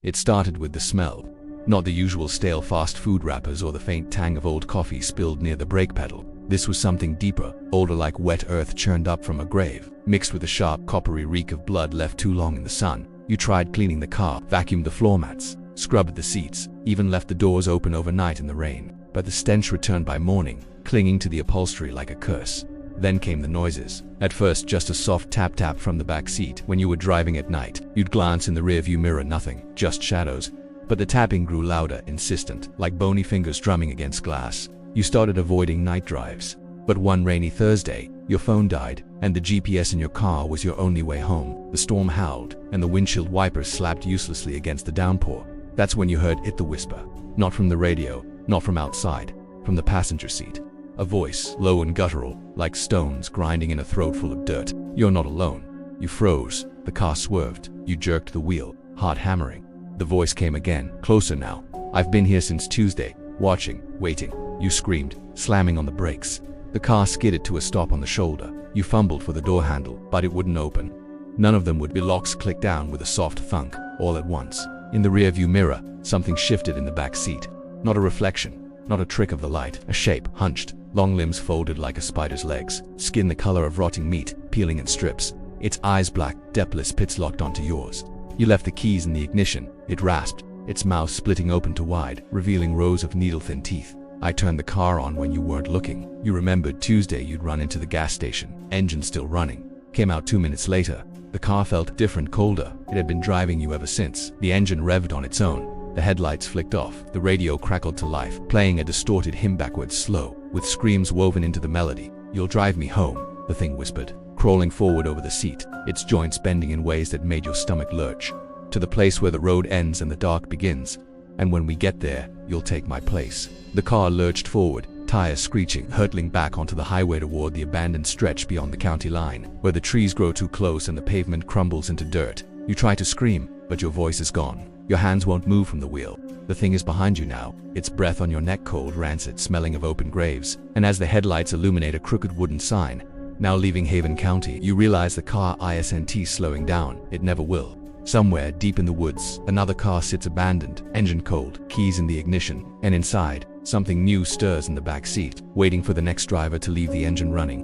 It started with the smell. Not the usual stale fast food wrappers or the faint tang of old coffee spilled near the brake pedal. This was something deeper, older, like wet earth churned up from a grave, mixed with a sharp coppery reek of blood left too long in the sun. You tried cleaning the car, vacuumed the floor mats, scrubbed the seats, even left the doors open overnight in the rain. But the stench returned by morning, clinging to the upholstery like a curse. Then came the noises. At first, just a soft tap-tap from the back seat. When you were driving at night, you'd glance in the rearview mirror, nothing, just shadows. But the tapping grew louder, insistent, like bony fingers drumming against glass. You started avoiding night drives. But one rainy Thursday, your phone died, and the GPS in your car was your only way home. The storm howled, and the windshield wipers slapped uselessly against the downpour. That's when you heard it, the whisper. Not from the radio, not from outside, from the passenger seat. A voice, low and guttural, like stones grinding in a throat full of dirt. You're not alone. You froze. The car swerved. You jerked the wheel, heart hammering. The voice came again, closer now. I've been here since Tuesday, watching, waiting. You screamed, slamming on the brakes. The car skidded to a stop on the shoulder. You fumbled for the door handle, but it wouldn't open. None of them would. The locks clicked down with a soft thunk, all at once. In the rearview mirror, something shifted in the back seat. Not a reflection, not a trick of the light. A shape, hunched, long limbs folded like a spider's legs, skin the color of rotting meat, peeling in strips. Its eyes black, depthless pits locked onto yours. You left the keys in the ignition. It rasped, its mouth splitting open to wide, revealing rows of needle-thin teeth. I turned the car on when you weren't looking. You remembered Tuesday you'd run into the gas station, engine still running. Came out 2 minutes later. The car felt different, colder. It had been driving you ever since. The engine revved on its own. The headlights flicked off. The radio crackled to life, playing a distorted hymn backwards slow, with screams woven into the melody. You'll drive me home, the thing whispered, crawling forward over the seat, its joints bending in ways that made your stomach lurch. To the place where the road ends and the dark begins. And when we get there, you'll take my place. The car lurched forward, tires screeching, hurtling back onto the highway toward the abandoned stretch beyond the county line, where the trees grow too close and the pavement crumbles into dirt. You try to scream, but your voice is gone. Your hands won't move from the wheel. The thing is behind you now, its breath on your neck, cold, rancid, smelling of open graves. And as the headlights illuminate a crooked wooden sign, now leaving Haven County, you realize the car isn't slowing down. It never will. Somewhere deep in the woods, another car sits abandoned, engine cold, keys in the ignition, and inside, something new stirs in the back seat, waiting for the next driver to leave the engine running.